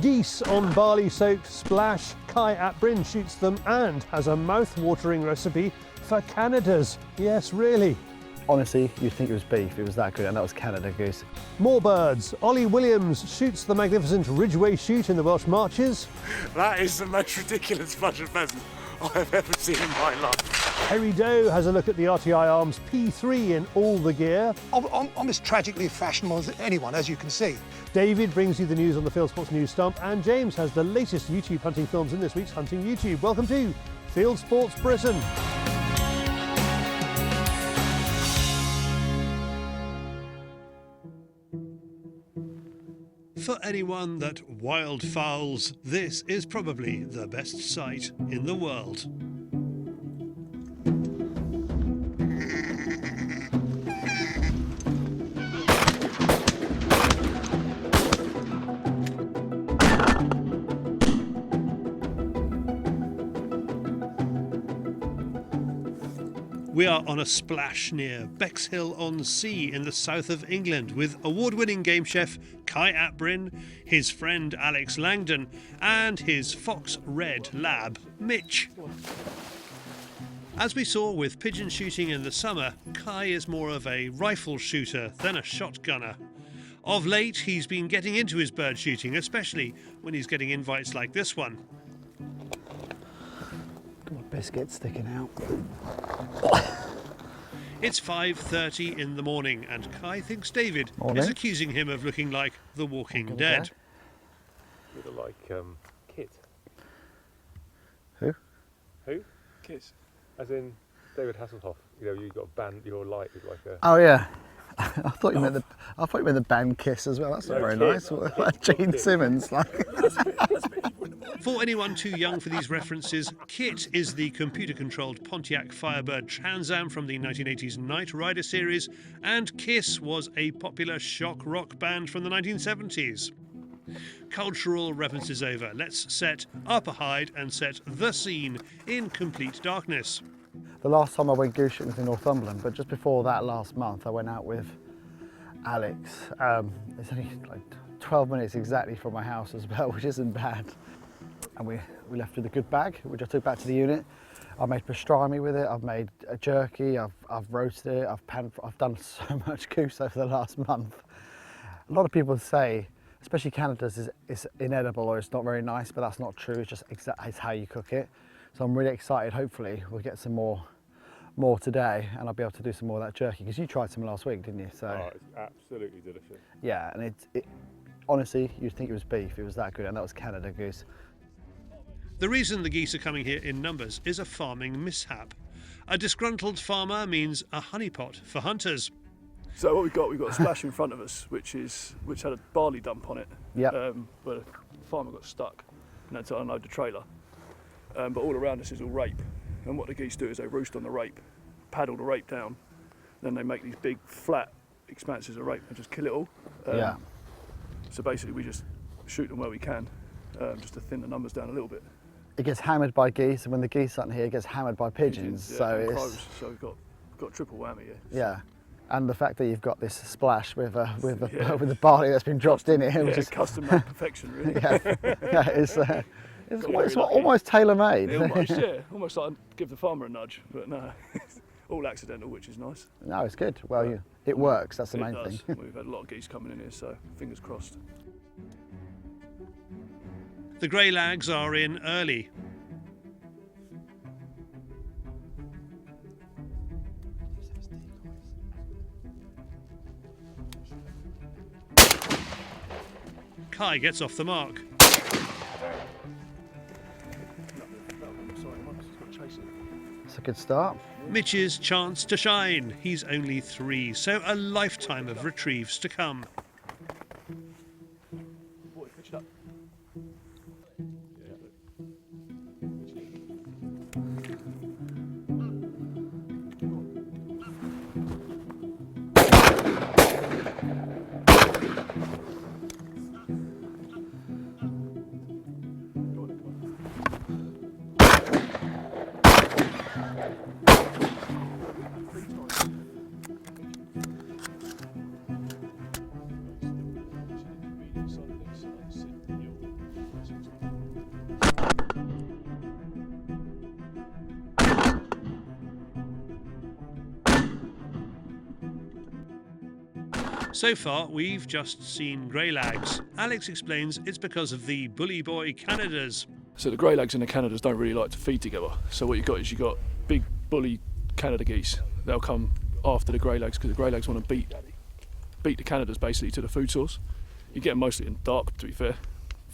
Geese on barley-soaked splash. Cai Ap Bryn shoots them and has a mouth-watering recipe for Canada's. Yes, really. Honestly, you'd think it was beef, it was that good, and that was Canada goose. More birds. Ollie Williams shoots the magnificent Ridgeway Shoot in the Welsh Marches. That is the most ridiculous bunch of pheasants I've ever seen in my life. Terry Doe has a look at the RTI Arms P-3 in all the gear. I'm as tragically fashionable as anyone, as you can see. David brings you the news on the Fieldsports News Stump, and James has the latest YouTube hunting films in this week's Hunting YouTube. Welcome to Fieldsports Britain. For anyone that wildfowls, this is probably the best sight in the world. We are on a splash near Bexhill-on-Sea in the south of England with award-winning game chef Cai Ap Bryn, his friend Alex Langdon and his fox red lab Mitch. As we saw with pigeon shooting in the summer, Cai is more of a rifle shooter than a shotgunner. Of late he's been getting into his bird shooting, especially when he's getting invites like this one. Got my biscuit sticking out. It's 5:30 in the morning and Cai thinks David is accusing him of looking like the Walking Dead. You look like Kit. Who? Who? Kit. As in David Hasselhoff. You know, you got a band. Your light is like a. Oh yeah. I thought you meant the band Kiss as well. That's not very nice. Like Gene Simmons, like. For anyone too young for these references, Kit is the computer-controlled Pontiac Firebird Trans Am from the 1980s Knight Rider series, and Kiss was a popular shock rock band from the 1970s. Cultural references over. Let's set up a hide and set the scene in complete darkness. The last time I went goose shooting was in Northumberland, but just before that last month I went out with Alex. It's only like 12 minutes exactly from my house as well, which isn't bad. And we left with a good bag, which I took back to the unit. I've made pastrami with it, I've made a jerky, I've roasted it, I've done so much goose over the last month. A lot of people say, especially Canada's, is inedible or it's not very nice, but that's not true, it's just it's how you cook it. So I'm really excited, hopefully we'll get some more today and I'll be able to do some more of that jerky, because you tried some last week, didn't you? So, oh, it's absolutely delicious. Yeah, and honestly, you'd think it was beef, it was that good, and that was Canada goose. The reason the geese are coming here in numbers is a farming mishap. A disgruntled farmer means a honeypot for hunters. So what we've got a splash in front of us, which had a barley dump on it. Yeah. Where the farmer got stuck and had to unload the trailer. But all around us is all rape. And what the geese do is they roost on the rape, paddle the rape down, then they make these big flat expanses of rape and just kill it all. Yeah. So basically we just shoot them where we can, just to thin the numbers down a little bit. It gets hammered by geese, and when the geese aren't here, it gets hammered by pigeons. Yeah, so and it's crows. So we've got triple whammy here. Yeah, and the fact that you've got this splash with the barley that's been dropped in it, which is custom-made perfection, really. yeah, it's almost tailor-made. Almost like I'd give the farmer a nudge, but no, it's all accidental, which is nice. No, it's good. Well, it works. That's the main thing. We've had a lot of geese coming in here, so fingers crossed. The greylags are in early. Cai gets off the mark. It's a good start. Mitch's chance to shine. He's only 3, so a lifetime of retrieves to come. So far, we've just seen greylags. Alex explains it's because of the bully boy Canadas. So the greylags and the Canadas don't really like to feed together. So what you've got big bully Canada geese. They'll come after the greylags because the greylags want to beat the Canadas basically to the food source. You get them mostly in dark, to be fair.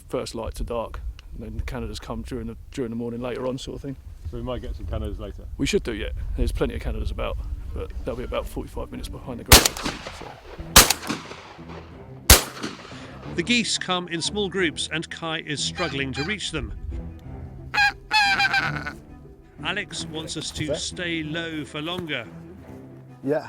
First light to dark, and then the Canadas come during the morning later on, sort of thing. So we might get some Canadas later. We should do, yeah. There's plenty of Canadas about, but they'll be about 45 minutes behind the greylags. So. The geese come in small groups and Cai is struggling to reach them. Alex wants us to stay low for longer. Yeah.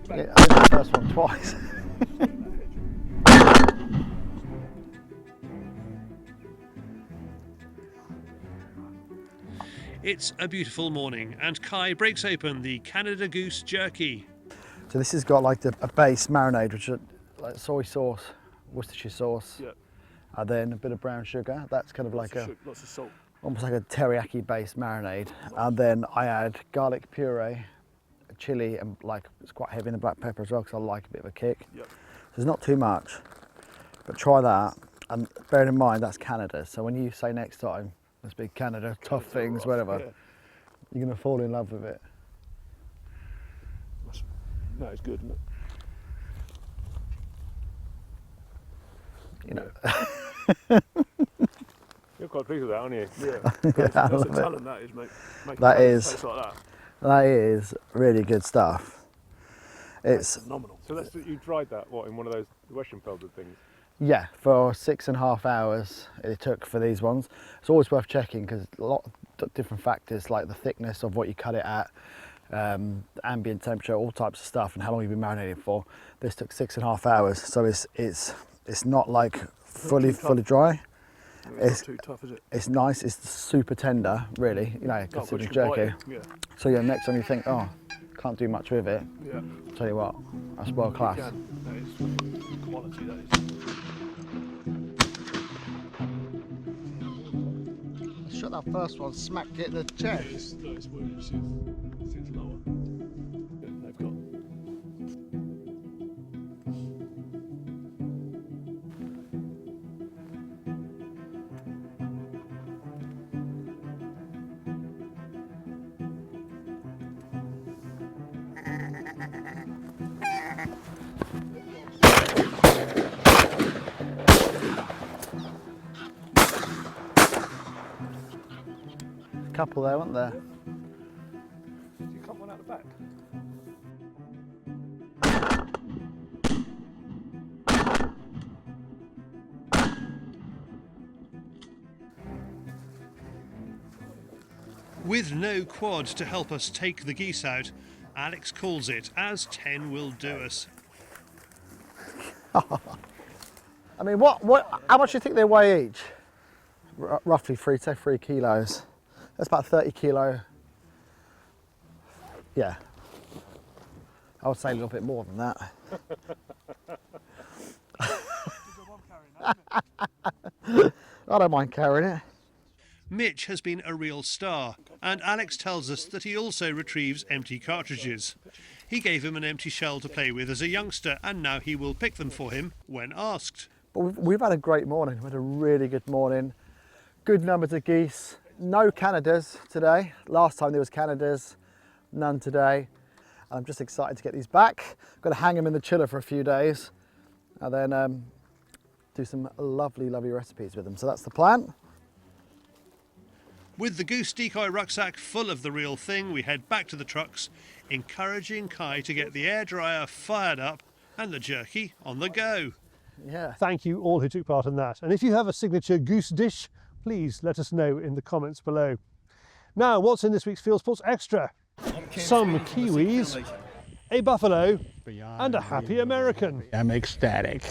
Yeah, I did the first one twice. It's a beautiful morning and Cai breaks open the Canada goose jerky. So this has got like a base marinade, which is like soy sauce, Worcestershire sauce, Yeah. and then a bit of brown sugar. That's kind of like Lots of salt. almost like a teriyaki based marinade. And then I add garlic puree, chili, and like it's quite heavy in the black pepper as well because I like a bit of a kick. Yep. So there's not too much, but try that. And bearing in mind that's Canada, so when you say next time, let's be Canada, tough things, whatever, Yeah. you're going to fall in love with it. No, it's good, isn't it? You know. You're quite pleased with that, aren't you? Yeah. Yeah, I That's a love it. talent, that is, mate. Making That cake is. taste like that. That is really good stuff. It's, Phenomenal. So that's you dried that in one of those Western felder things. yeah, for 6.5 hours it took for these ones. It's always worth checking because a lot of different factors like the thickness of what you cut it at, ambient temperature, all types of stuff, and how long you've been marinating for. This took 6.5 hours, so it's not like fully dry. It's not too tough, is it? It's nice. It's super tender, really. You know, Oh, but considering you can bite jerky. it. Yeah. So yeah, next time you think, oh, can't do much with it. Yeah. Tell you what, that's world You class. can. That is quality, that is. Shot that first one, smacked it in the chest. It's Williams. It's lower. Yeah, they've got. Couple there, weren't there? Did you cut one out the back? With no quad to help us take the geese out, Alex calls it as 10 will do us. I mean, how much do you think they weigh each? Roughly 3 kilos. That's about 30 kilo. Yeah. I would say a little bit more than that. I don't mind carrying it. Mitch has been a real star, and Alex tells us that he also retrieves empty cartridges. He gave him an empty shell to play with as a youngster, and now he will pick them for him when asked. But we've had a great morning. We've had a really good morning. Good numbers of geese. No Canadas today. Last time there was Canadas, none today. I'm just excited to get these back. Got to hang them in the chiller for a few days and then do some lovely, lovely recipes with them. So that's the plan. With the goose decoy rucksack full of the real thing, we head back to the trucks, encouraging Cai to get the air dryer fired up and the jerky on the go. Yeah. Thank you all who took part in that. And if you have a signature goose dish, please let us know in the comments below. Now, what's in this week's Fieldsports Extra? Some kiwis, a buffalo, and a happy American. I'm ecstatic.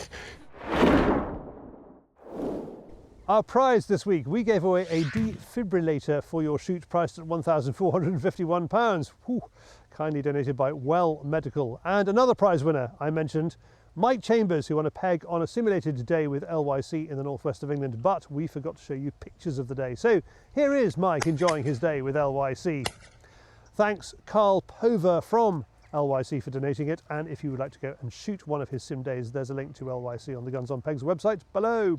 Our prize this week, we gave away a defibrillator for your shoot priced at £1,451. Whew, kindly donated by Well Medical. And another prize winner I mentioned, Mike Chambers, who won a peg on a simulated day with LYC in the northwest of England, but we forgot to show you pictures of the day. So here is Mike enjoying his day with LYC. Thanks Carl Pover from LYC for donating it, and if you would like to go and shoot one of his sim days, there's a link to LYC on the Guns on Pegs website below.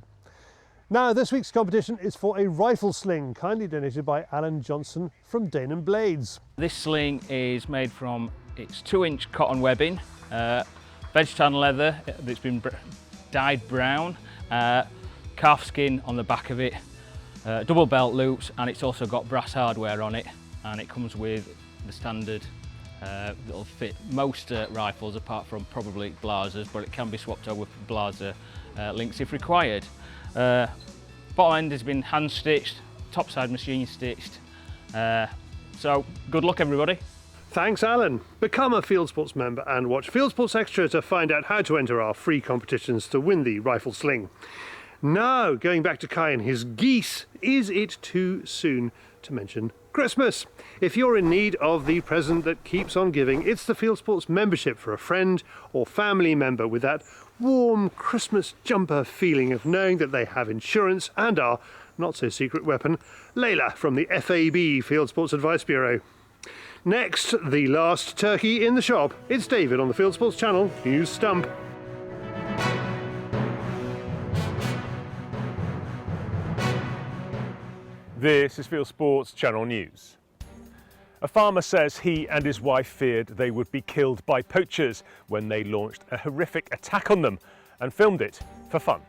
Now this week's competition is for a rifle sling, kindly donated by Alan Johnson from Dane & Blades. This sling is made from, it's 2-inch cotton webbing, veg tan leather that's been dyed brown, calf skin on the back of it, double belt loops, and it's also got brass hardware on it, and it comes with the standard that'll fit most rifles apart from probably Blazers, but it can be swapped over for Blazer links if required. Bottom end has been hand stitched, top side machine stitched, so good luck everybody. Thanks Alan. Become a Fieldsports member and watch Fieldsports Extra to find out how to enter our free competitions to win the rifle sling. Now going back to Cai and his geese, is it too soon to mention Christmas? If you're in need of the present that keeps on giving, it's the Fieldsports membership for a friend or family member, with that warm Christmas jumper feeling of knowing that they have insurance and our not so secret weapon, Layla from the FAB Fieldsports Advice Bureau. Next, the last turkey in the shop. It's David on the Fieldsports Channel News Stump. This is Fieldsports Channel News. A farmer says he and his wife feared they would be killed by poachers when they launched a horrific attack on them and filmed it for fun.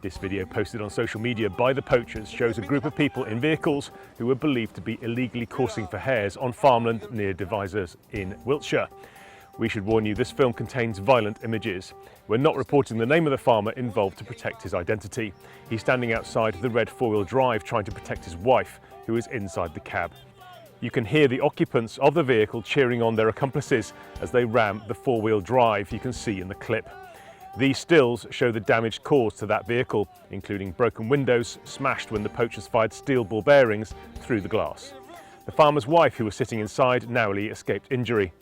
This video posted on social media by the poachers shows a group of people in vehicles who were believed to be illegally coursing for hares on farmland near Devizes in Wiltshire. We should warn you, this film contains violent images. We're not reporting the name of the farmer involved to protect his identity. He's standing outside the red four-wheel drive trying to protect his wife, who is inside the cab. You can hear the occupants of the vehicle cheering on their accomplices as they ram the four-wheel drive you can see in the clip. These stills show the damage caused to that vehicle, including broken windows smashed when the poachers fired steel ball bearings through the glass. The farmer's wife, who was sitting inside, narrowly escaped injury.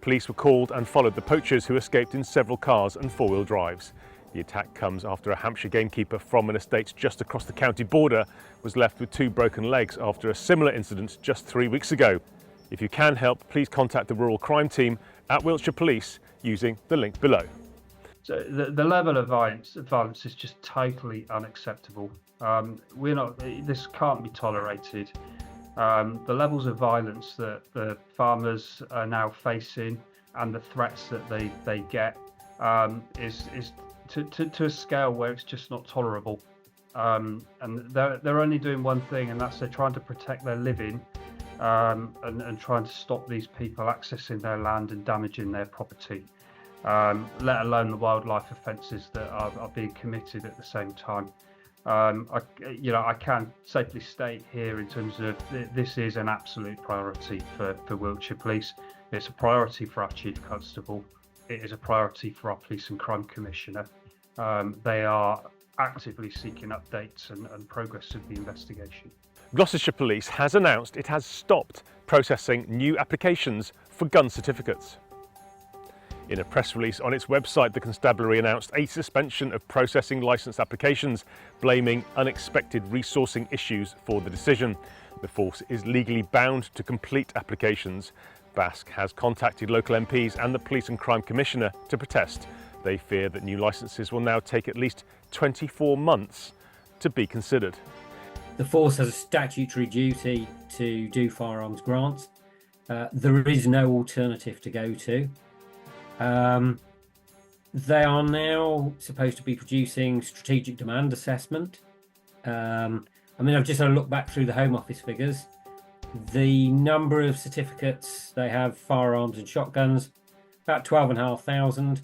Police were called and followed the poachers, who escaped in several cars and four-wheel drives. The attack comes after a Hampshire gamekeeper from an estate just across the county border was left with 2 broken legs after a similar incident just 3 weeks ago. If you can help, please contact the rural crime team at Wiltshire Police using the link below. So the level of violence is just totally unacceptable. This can't be tolerated. The levels of violence that the farmers are now facing and the threats that they get is to a scale where it's just not tolerable. And they're only doing one thing, and that's they're trying to protect their living and trying to stop these people accessing their land and damaging their property. Let alone the wildlife offences that are being committed at the same time. I can safely state here in terms of this is an absolute priority for Wiltshire Police. It's a priority for our Chief Constable. It is a priority for our Police and Crime Commissioner. They are actively seeking updates and progress of the investigation. Gloucestershire Police has announced it has stopped processing new applications for gun certificates. In a press release on its website, the constabulary announced a suspension of processing licence applications, blaming unexpected resourcing issues for the decision. The force is legally bound to complete applications. BASC has contacted local MPs and the Police and Crime Commissioner to protest. They fear that new licences will now take at least 24 months to be considered. The force has a statutory duty to do firearms grants. There is no alternative to go to. They are now supposed to be producing strategic demand assessment. I've just had a look back through the Home Office figures. The number of certificates they have, firearms and shotguns, about 12,500,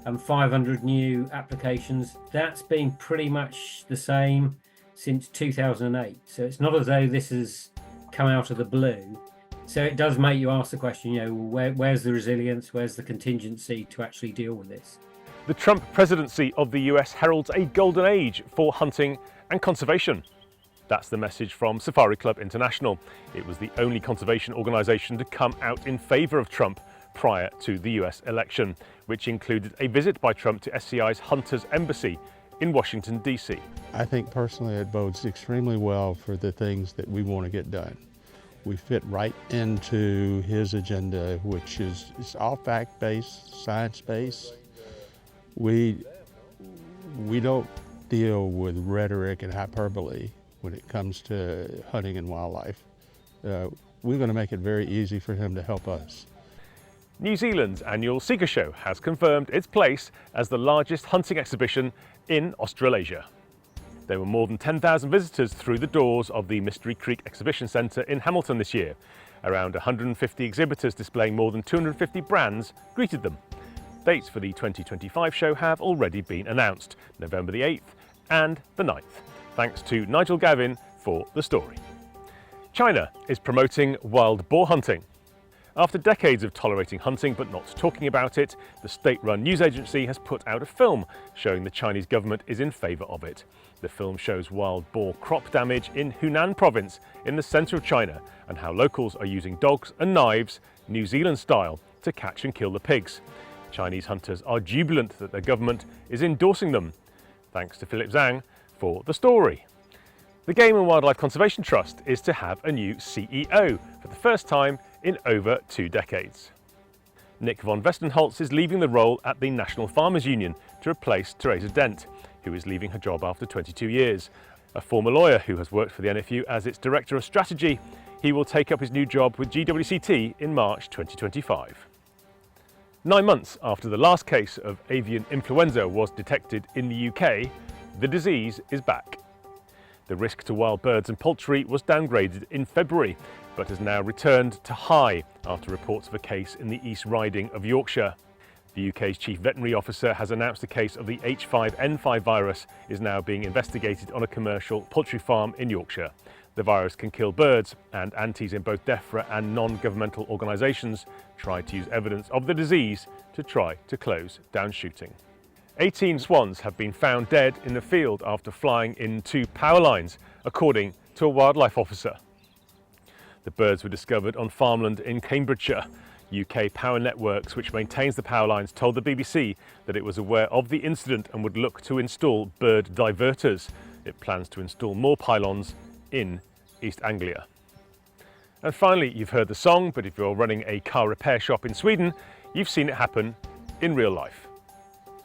and 500 new applications. That's been pretty much the same since 2008. So it's not as though this has come out of the blue. So it does make you ask the question, where's the resilience, where's the contingency to actually deal with this? The Trump presidency of the US heralds a golden age for hunting and conservation. That's the message from Safari Club International. It was the only conservation organisation to come out in favour of Trump prior to the US election, which included a visit by Trump to SCI's Hunters Embassy in Washington, DC. I think personally it bodes extremely well for the things that we want to get done. We fit right into his agenda, which is all fact-based, science-based. We don't deal with rhetoric and hyperbole when it comes to hunting and wildlife. We're going to make it very easy for him to help us. New Zealand's annual Seeker Show has confirmed its place as the largest hunting exhibition in Australasia. There were more than 10,000 visitors through the doors of the Mystery Creek Exhibition Centre in Hamilton this year. Around 150 exhibitors displaying more than 250 brands greeted them. Dates for the 2025 show have already been announced, November the 8th and the 9th. Thanks to Nigel Gavin for the story. China is promoting wild boar hunting. After decades of tolerating hunting but not talking about it, the state-run news agency has put out a film showing the Chinese government is in favour of it. The film shows wild boar crop damage in Hunan province in the centre of China and how locals are using dogs and knives, New Zealand style, to catch and kill the pigs. Chinese hunters are jubilant that their government is endorsing them. Thanks to Philip Zhang for the story. The Game and Wildlife Conservation Trust is to have a new CEO for the first time in over 2 decades. Nick von Westenholz is leaving the role at the National Farmers Union to replace Teresa Dent, who is leaving her job after 22 years. A former lawyer who has worked for the NFU as its Director of Strategy, he will take up his new job with GWCT in March 2025. 9 months after the last case of avian influenza was detected in the UK, the disease is back. The risk to wild birds and poultry was downgraded in February, but has now returned to high after reports of a case in the East Riding of Yorkshire. The UK's Chief Veterinary Officer has announced a case of the H5N5 virus is now being investigated on a commercial poultry farm in Yorkshire. The virus can kill birds, and aunties in both DEFRA and non-governmental organisations try to use evidence of the disease to try to close down shooting. 18 swans have been found dead in the field after flying into power lines, according to a wildlife officer. The birds were discovered on farmland in Cambridgeshire. UK Power Networks, which maintains the power lines, told the BBC that it was aware of the incident and would look to install bird diverters. It plans to install more pylons in East Anglia. And finally, you've heard the song, but if you're running a car repair shop in Sweden, you've seen it happen in real life.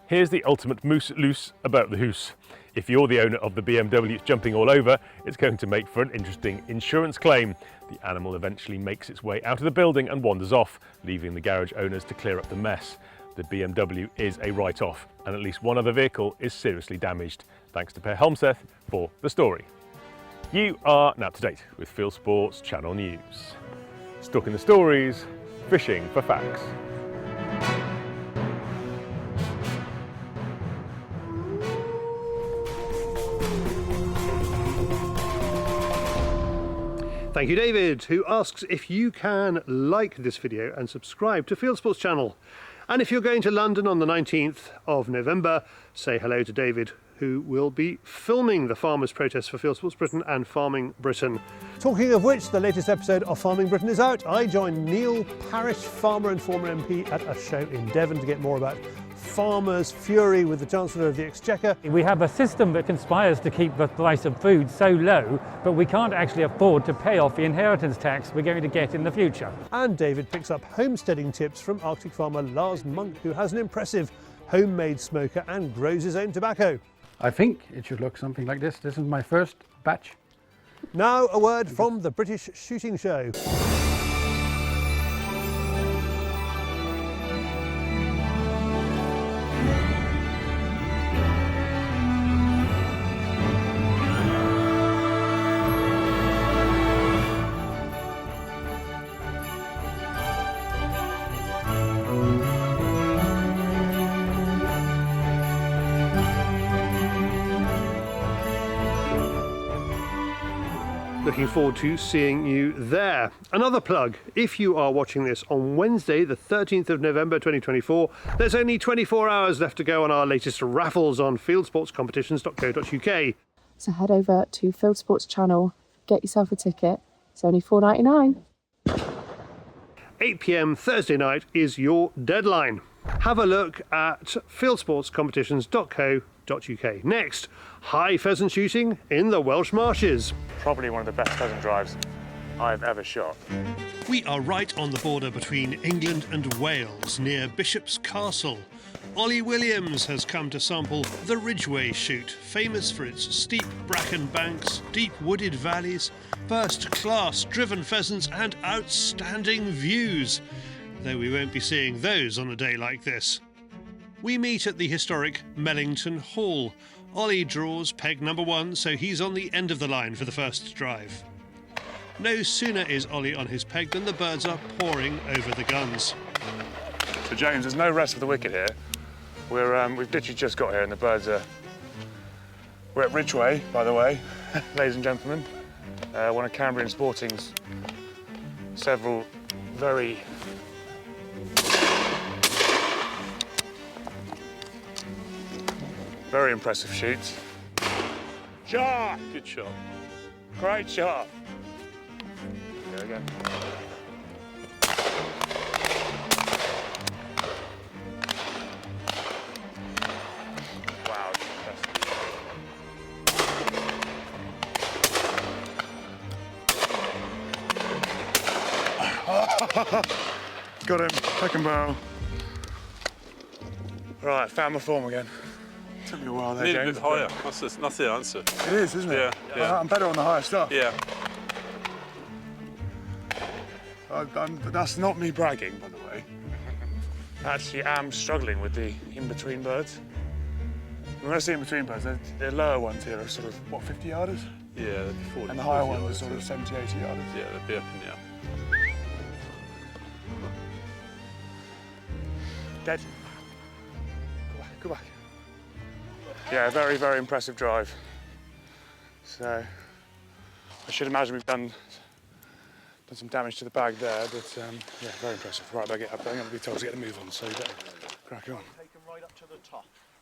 Here's the ultimate moose loose about the hoose. If you're the owner of the BMW it's jumping all over, it's going to make for an interesting insurance claim. The animal eventually makes its way out of the building and wanders off, leaving the garage owners to clear up the mess. The BMW is a write-off, and at least one other vehicle is seriously damaged. Thanks to Per Helmseth for the story. You are now up to date with Fieldsports Channel News. Stalking the stories, fishing for facts. Thank you, David, who asks if you can like this video and subscribe to Fieldsports Channel. And if you're going to London on the 19th of November, say hello to David, who will be filming the farmers' protest for Fieldsports Britain and Farming Britain. Talking of which, the latest episode of Farming Britain is out. I joined Neil Parish, farmer and former MP, at a show in Devon to get more about farmers' fury with the Chancellor of the Exchequer. We have a system that conspires to keep the price of food so low, but we can't actually afford to pay off the inheritance tax we're going to get in the future. And David picks up homesteading tips from Arctic farmer Lars Monk, who has an impressive homemade smoker and grows his own tobacco. I think it should look something like this. This is my first batch. Now a word from the British Shooting Show. Looking forward to seeing you there. Another plug, if you are watching this on Wednesday, the 13th of November 2024, there's only 24 hours left to go on our latest raffles on fieldsportscompetitions.co.uk. So head over to Fieldsports Channel, get yourself a ticket. It's only $4.99. 8 p.m. Thursday night is your deadline. Have a look at fieldsportscompetitions.co.uk. Next, high pheasant shooting in the Welsh Marches. Probably one of the best pheasant drives I've ever shot. We are right on the border between England and Wales, near Bishop's Castle. Ollie Williams has come to sample the Ridgeway Shoot, famous for its steep bracken banks, deep wooded valleys, first-class driven pheasants and outstanding views, though we won't be seeing those on a day like this. We meet at the historic Mellington Hall. Ollie draws peg number 1, so he's on the end of the line for the first drive. No sooner is Ollie on his peg than the birds are pouring over the guns. So James, there's no rest for the wicket here. We've literally just got here and the birds are... We're at Ridgeway, by the way, ladies and gentlemen. One of Cambrian Sporting's several very impressive shoots. Shot! Good shot. Great shot. There we go. Wow, got him, second barrel. Right, found my form again. Took me a while there, Need James. a bit higher, that's the answer. It is, isn't it? Yeah. I'm better on the higher stuff. Yeah. That's not me bragging, by the way. Actually, I'm struggling with the in-between birds. When I say in-between birds, the lower ones here are sort of, what, 50 yarders? Yeah, they'd be 40. And the higher ones are sort of 70, 80 yarders. Yeah, they'd be up in the air. Dead. Go back. Yeah, very, very impressive drive. So, I should imagine we've done some damage to the bag there, but yeah, very impressive. Right, I'm going to be told to get the move on, so you better crack on.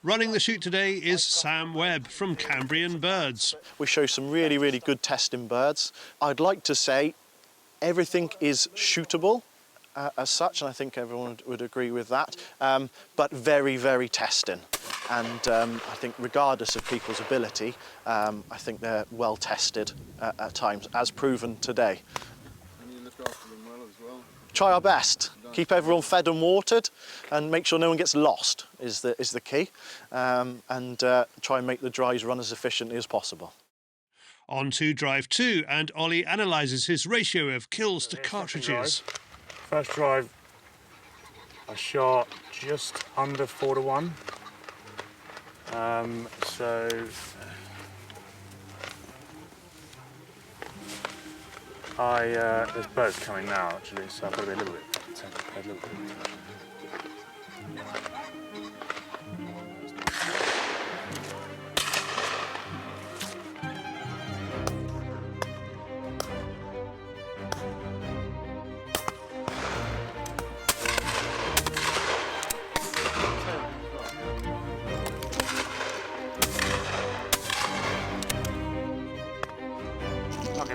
Running the shoot today is Sam Webb from Cambrian Birds. We show some really, really good testing birds. I'd like to say everything is shootable as such, and I think everyone would agree with that, but very, very testing. And I think regardless of people's ability, I think they're well tested at times, as proven today. And you look after them well as well? Try our best. Keep everyone fed and watered, and make sure no one gets lost is the key. And try and make the drives run as efficiently as possible. On to drive 2, and Ollie analyses his ratio of kills to cartridges. First drive, I shot just under 4 to 1. So there's birds coming now actually, so I've got to be a little bit prepared, a little bit.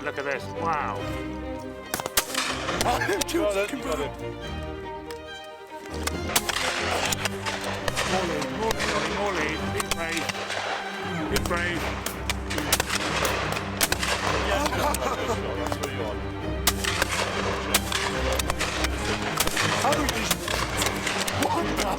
Look at this, wow. Oh, you got it. More lead, big brave. Big brave. Yeah, that's what you want. How do we just... Oh my God.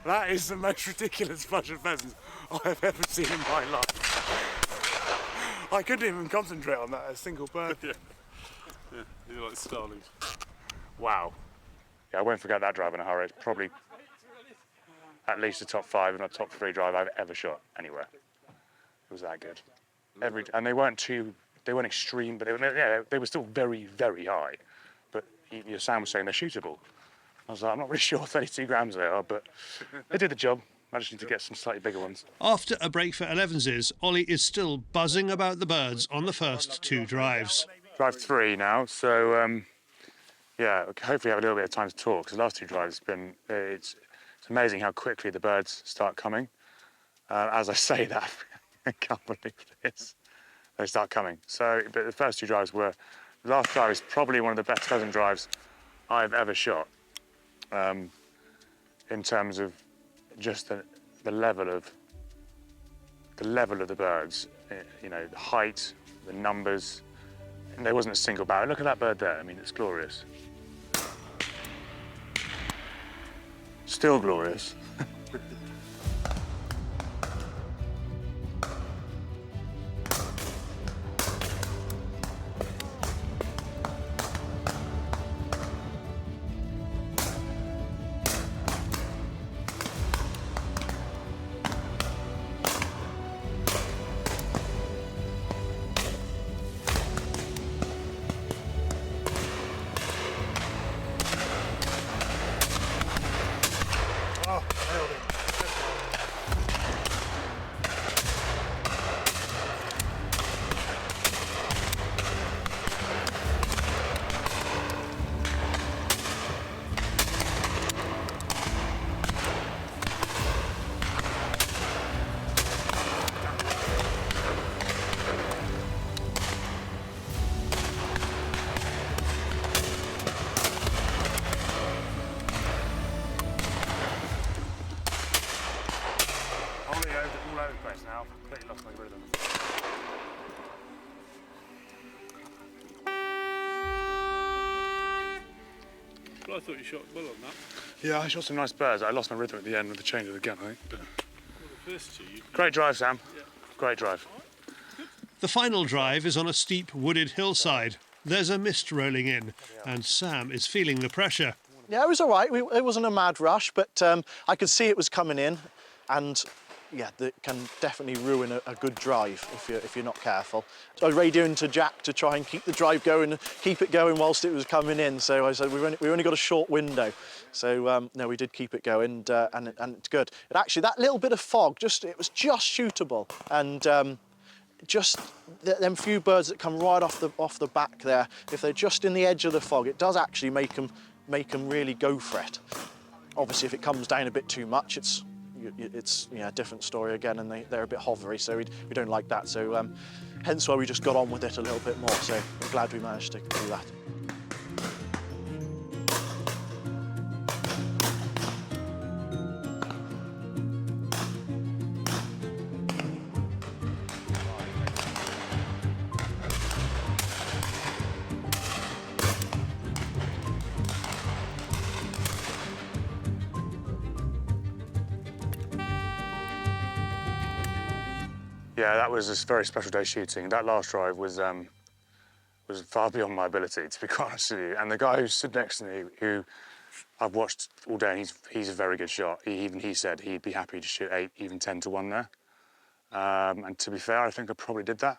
That is the most ridiculous flush of pheasants I have ever seen in my life. I couldn't even concentrate on that, a single bird. Yeah, you're like starlings. Wow. Yeah, I won't forget that drive in a hurry. It's probably at least a top 5, if not top 3 drive I've ever shot anywhere. It was that good. And they weren't extreme, but they were still very, very high. But Sam was saying they're shootable. I was like, I'm not really sure 32 grams they are, but they did the job. Managing to get some slightly bigger ones. After a break for 11s, Ollie is still buzzing about the birds on the first 2 drives. Drive 3 now, so Yeah, hopefully have a little bit of time to talk, because the last two drives have been, it's amazing how quickly the birds start coming. As I say that, I can't believe this. They start coming. So, but the first two drives were, the last drive is probably one of the best pheasant drives I've ever shot. In terms of just the level of the birds, you know, the height, the numbers, and there wasn't a single barrow. Look at that bird there. I mean, it's glorious. Still glorious. All over the place now. I've completely lost my rhythm. Well, I thought you shot well on that. Yeah, I shot some nice birds. I lost my rhythm at the end with the change of the gun, I think. But... Well, the first two, Great drive, Sam. Yeah. Great drive. The final drive is on a steep wooded hillside. There's a mist rolling in, and Sam is feeling the pressure. Yeah, it was all right. It wasn't a mad rush, but I could see it was coming in, and yeah, that can definitely ruin a good drive if you're not careful. So I was radioing to Jack to try and keep the drive going, and keep it going whilst it was coming in. So I said we only got a short window, so no, we did keep it going, and it's good. It actually, that little bit of fog, it was just shootable, and just them few birds that come right off the back there, if they're just in the edge of the fog, it does actually make them really go for it. Obviously, if it comes down a bit too much, it's a different story again, and they're a bit hovery, so we don't like that. So hence why we just got on with it a little bit more. So I'm glad we managed to do that. Yeah, that was a very special day shooting. That last drive was far beyond my ability, to be quite honest with you. And the guy who stood next to me, who I've watched all day, he's a very good shot. Even he said he'd be happy to shoot 8, even 10 to 1 there. And to be fair, I think I probably did that.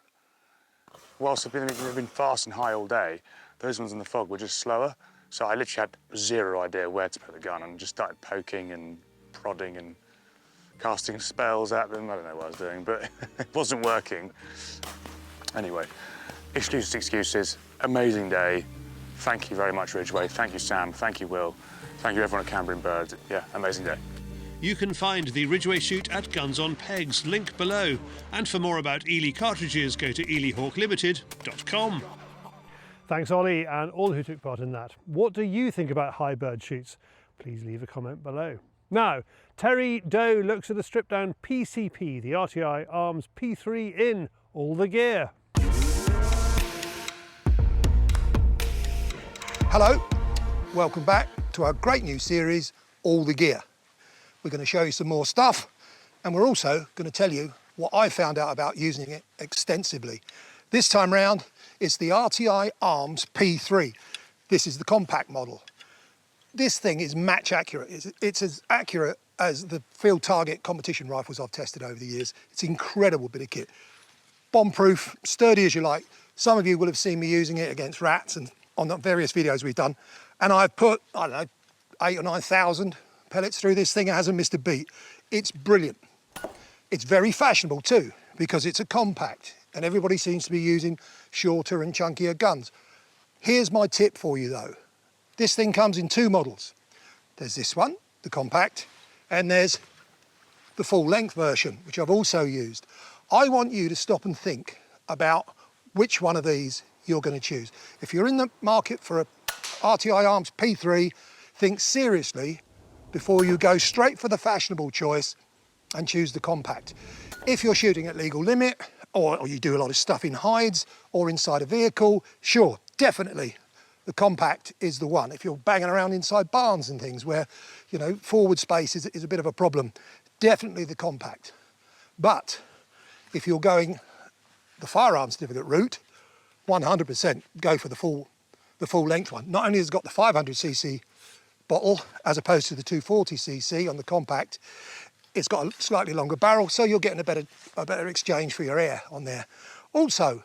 Whilst they've been fast and high all day, those ones in the fog were just slower. So I literally had zero idea where to put the gun, and just started poking and prodding and casting spells at them. I don't know what I was doing, but it wasn't working. Anyway, excuses. Amazing day. Thank you very much, Ridgeway. Thank you, Sam. Thank you, Will. Thank you, everyone at Cai Ap Bryn Birds. Yeah, amazing day. You can find the Ridgeway Shoot at Guns on Pegs, link below. And for more about Ely cartridges, go to elyhawklimited.com. Thanks, Ollie, and all who took part in that. What do you think about high bird shoots? Please leave a comment below. Now, Terry Doe looks at a stripped-down PCP, the RTI Arms P-3 in all the gear. Hello, welcome back to our great new series, All the Gear. We're going to show you some more stuff, and we're also going to tell you what I found out about using it extensively. This time round, it's the RTI Arms P-3. This is the compact model. This thing is match accurate. It's as accurate as the field target competition rifles I've tested over the years. It's an incredible bit of kit. Bomb-proof, sturdy as you like. Some of you will have seen me using it against rats and on the various videos we've done. And I've put, I don't know, 8,000 or 9,000 pellets through this thing. It hasn't missed a beat. It's brilliant. It's very fashionable too, because it's a compact and everybody seems to be using shorter and chunkier guns. Here's my tip for you though. This thing comes in two models. There's this one, the compact, and there's the full length version, which I've also used. I want you to stop and think about which one of these you're going to choose. If you're in the market for a RTI Arms P-3, think seriously before you go straight for the fashionable choice and choose the compact. If you're shooting at legal limit, or you do a lot of stuff in hides or inside a vehicle, sure, definitely the compact is the one. If you're banging around inside barns and things where, you know, forward space is a bit of a problem, definitely the compact. But if you're going the firearm certificate route, 100% go for the full length one. Not only has it got the 500cc bottle as opposed to the 240cc on the compact, it's got a slightly longer barrel, so you're getting a better exchange for your air on there. Also,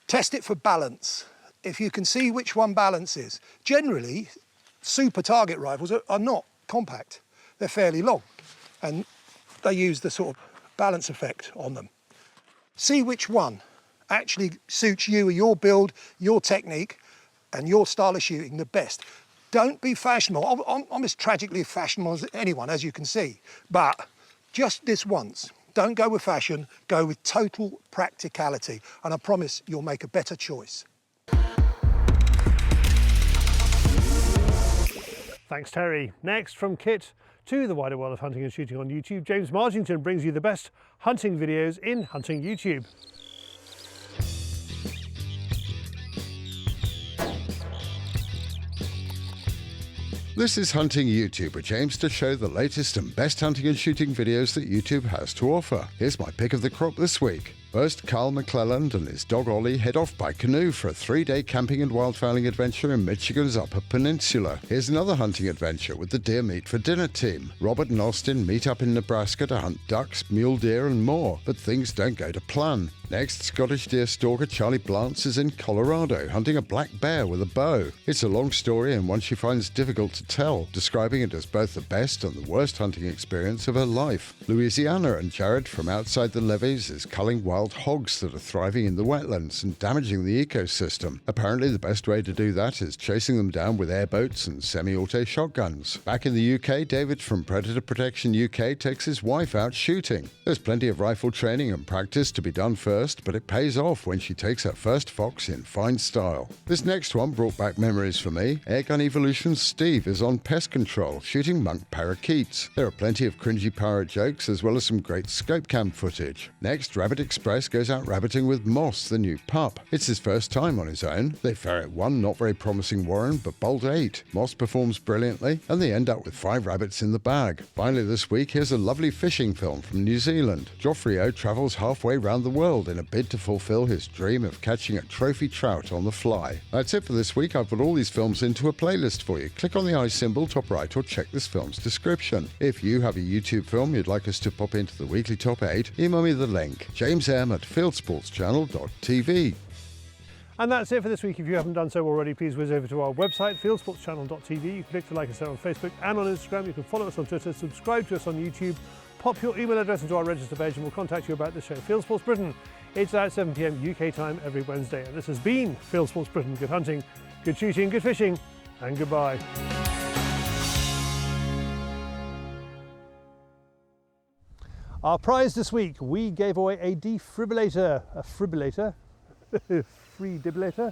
test it for balance. If you can see which one balances. Generally, super target rifles are not compact. They're fairly long, and they use the sort of balance effect on them. See which one actually suits you, your build, your technique, and your style of shooting the best. Don't be fashionable. I'm as tragically fashionable as anyone, as you can see. But just this once. Don't go with fashion, go with total practicality. And I promise you'll make a better choice. Thanks, Terry. Next, from kit to the wider world of hunting and shooting on YouTube, James Martington brings you the best hunting videos in hunting YouTube. This is Hunting YouTube with James to show the latest and best hunting and shooting videos that YouTube has to offer. Here's my pick of the crop this week. First, Carl McClelland and his dog Ollie head off by canoe for a 3-day camping and wildfowling adventure in Michigan's Upper Peninsula. Here's another hunting adventure with the Deer Meat for Dinner team. Robert and Austin meet up in Nebraska to hunt ducks, mule deer and more, but things don't go to plan. Next, Scottish deer stalker Charlie Blance is in Colorado hunting a black bear with a bow. It's a long story and one she finds difficult to tell, describing it as both the best and the worst hunting experience of her life. Louisiana and Jared from outside the levees is culling wild hogs that are thriving in the wetlands and damaging the ecosystem. Apparently the best way to do that is chasing them down with airboats and semi-auto shotguns. Back in the UK, David from Predator Protection UK takes his wife out shooting. There's plenty of rifle training and practice to be done first, but it pays off when she takes her first fox in fine style. This next one brought back memories for me. Airgun Evolution's Steve is on pest control, shooting monk parakeets. There are plenty of cringy pirate jokes as well as some great scope cam footage. Next, Rabbit Express goes out rabbiting with Moss, the new pup. It's his first time on his own. They ferret one not very promising warren, but bolt 8. Moss performs brilliantly, and they end up with 5 rabbits in the bag. Finally this week, here's a lovely fishing film from New Zealand. Joffrey travels halfway round the world in a bid to fulfill his dream of catching a trophy trout on the fly. That's it for this week. I've put all these films into a playlist for you. Click on the eye symbol top right or check this film's description. If you have a YouTube film you'd like us to pop into the weekly top 8, email me the link. JamesM@fieldsportschannel.tv. And that's it for this week. If you haven't done so already, please whiz over to our website, fieldsportschannel.tv. You can click to like us there on Facebook and on Instagram. You can follow us on Twitter, subscribe to us on YouTube, pop your email address into our register page and we'll contact you about the show. Fieldsports Britain, it's at 7 p.m. UK time every Wednesday. And this has been Fieldsports Britain. Good hunting, good shooting, good fishing, and goodbye. Our prize this week, we gave away a defibrillator, free defibrillator,